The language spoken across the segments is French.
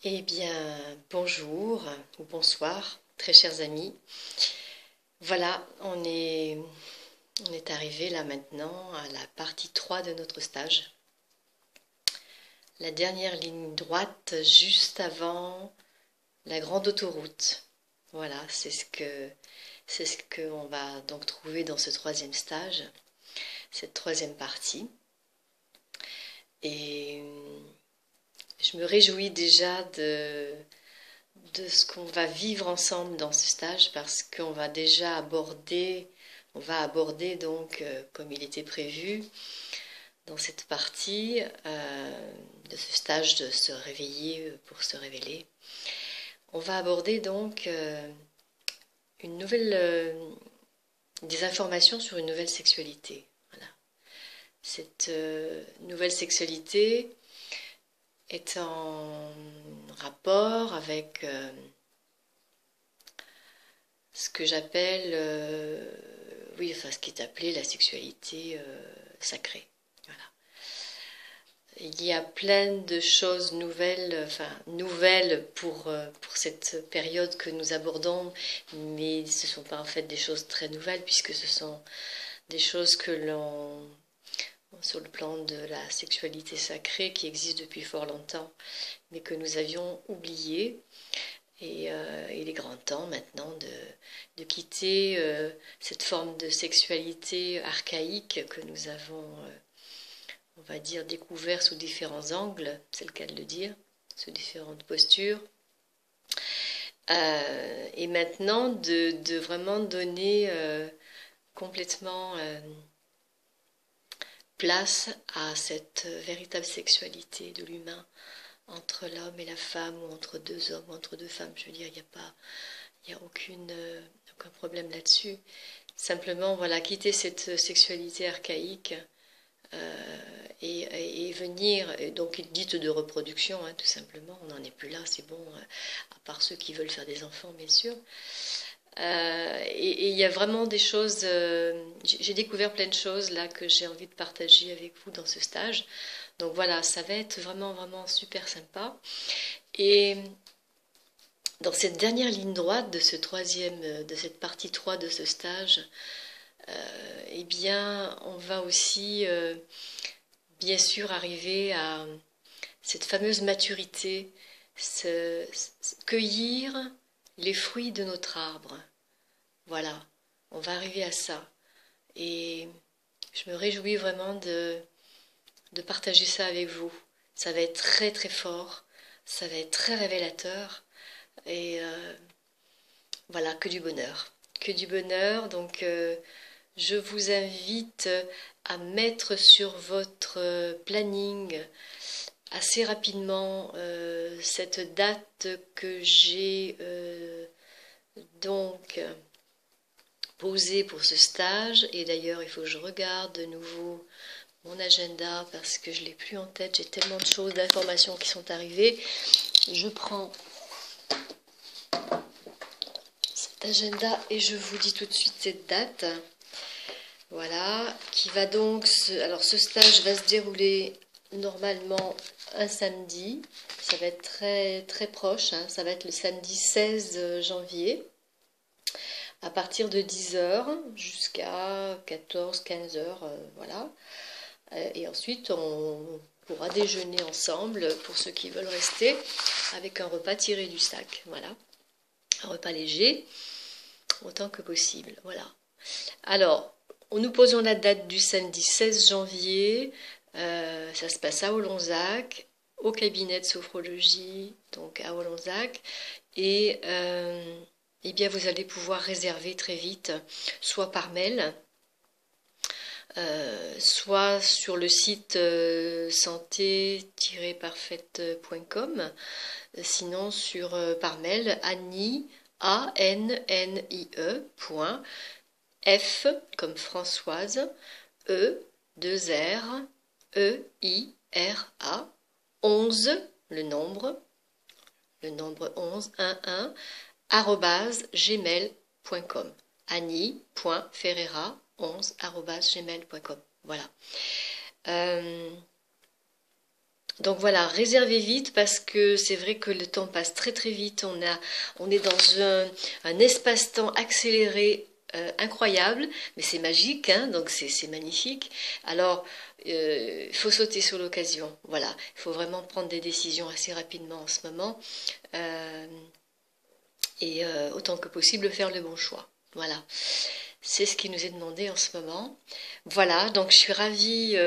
Eh bien, bonjour ou bonsoir, très chers amis. Voilà, on est arrivé là maintenant à la partie 3 de notre stage. La dernière ligne droite juste avant la grande autoroute. Voilà, c'est ce qu'on va donc trouver dans ce troisième stage, cette troisième partie. Et je me réjouis déjà de ce qu'on va vivre ensemble dans ce stage parce qu'on va déjà aborder donc, comme il était prévu, dans cette partie de ce stage de se réveiller pour se révéler. On va aborder donc une nouvelle, des informations sur une nouvelle sexualité. Voilà. Cette nouvelle sexualité est en rapport avec ce que j'appelle, oui, enfin ce qui est appelé la sexualité sacrée. Voilà. Il y a plein de choses nouvelles, enfin nouvelles pour cette période que nous abordons, mais ce ne sont pas en fait des choses très nouvelles puisque ce sont des choses que l'on, sur le plan de la sexualité sacrée qui existe depuis fort longtemps, mais que nous avions oubliées. Et il est grand temps maintenant de quitter cette forme de sexualité archaïque que nous avons, on va dire, découvert sous différents angles, c'est le cas de le dire, sous différentes postures. Et maintenant de vraiment donner complètement place à cette véritable sexualité de l'humain entre l'homme et la femme, ou entre deux hommes, ou entre deux femmes. Je veux dire, il y a aucun problème là-dessus. Simplement, voilà, quitter cette sexualité archaïque et venir, donc dite de reproduction, hein, tout simplement, on n'en est plus là, c'est bon, à part ceux qui veulent faire des enfants, bien sûr. Et il y a vraiment des choses, j'ai découvert plein de choses là que j'ai envie de partager avec vous dans ce stage. Donc voilà, ça va être vraiment, vraiment super sympa. Et dans cette dernière ligne droite de de cette partie 3 de ce stage, eh bien, on va aussi, bien sûr, arriver à cette fameuse maturité, cueillir les fruits de notre arbre. Voilà, on va arriver à ça. Et je me réjouis vraiment de partager ça avec vous. Ça va être très très fort, ça va être très révélateur. Et voilà, que du bonheur. Que du bonheur. Donc, je vous invite à mettre sur votre planning assez rapidement cette date que j'ai donc posée pour ce stage. Et d'ailleurs, il faut que je regarde de nouveau mon agenda parce que je ne l'ai plus en tête. J'ai tellement de choses, d'informations qui sont arrivées. Je prends cet agenda et je vous dis tout de suite cette date. Voilà, qui va donc alors ce stage va se dérouler normalement un samedi. Ça va être très très proche, hein. Ça va être le samedi 16 janvier à partir de 10h jusqu'à 14-15h, voilà. Et ensuite on pourra déjeuner ensemble pour ceux qui veulent rester avec un repas tiré du sac, voilà. Un repas léger autant que possible, voilà. Alors, nous posons la date du samedi 16 janvier. Ça se passe à Olonzac, au cabinet de sophrologie, donc à Olonzac. Et eh bien, vous allez pouvoir réserver très vite, soit par mail, soit sur le site santé-parfaite.com, sinon par mail Annie, A-N-N-I-E, F comme Françoise, E, 2 R, E, I, R, A, 11, le nombre 11, 1, arrobase gmail.com. Annie.ferreira11 arrobase gmail.com. Voilà. Donc voilà, réservez vite parce que c'est vrai que le temps passe très très vite. On est dans un espace-temps accéléré incroyable, mais c'est magique, hein, donc c'est magnifique. Alors, il faut sauter sur l'occasion. Voilà, il faut vraiment prendre des décisions assez rapidement en ce moment euh, et autant que possible faire le bon choix. Voilà, c'est ce qui nous est demandé en ce moment. Voilà, donc je suis ravie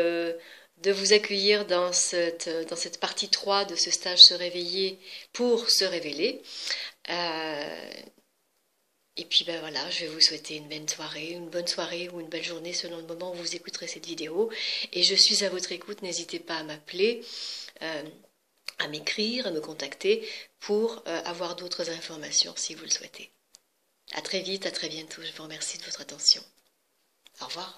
de vous accueillir dans cette partie 3 de ce stage Se réveiller pour se révéler. Euh, et puis ben voilà, je vais vous souhaiter une bonne soirée ou une belle journée selon le moment où vous écouterez cette vidéo. Et je suis à votre écoute, n'hésitez pas à m'appeler, euh, à m'écrire, à me contacter pour avoir d'autres informations si vous le souhaitez. À très vite, à très bientôt. Je vous remercie de votre attention. Au revoir.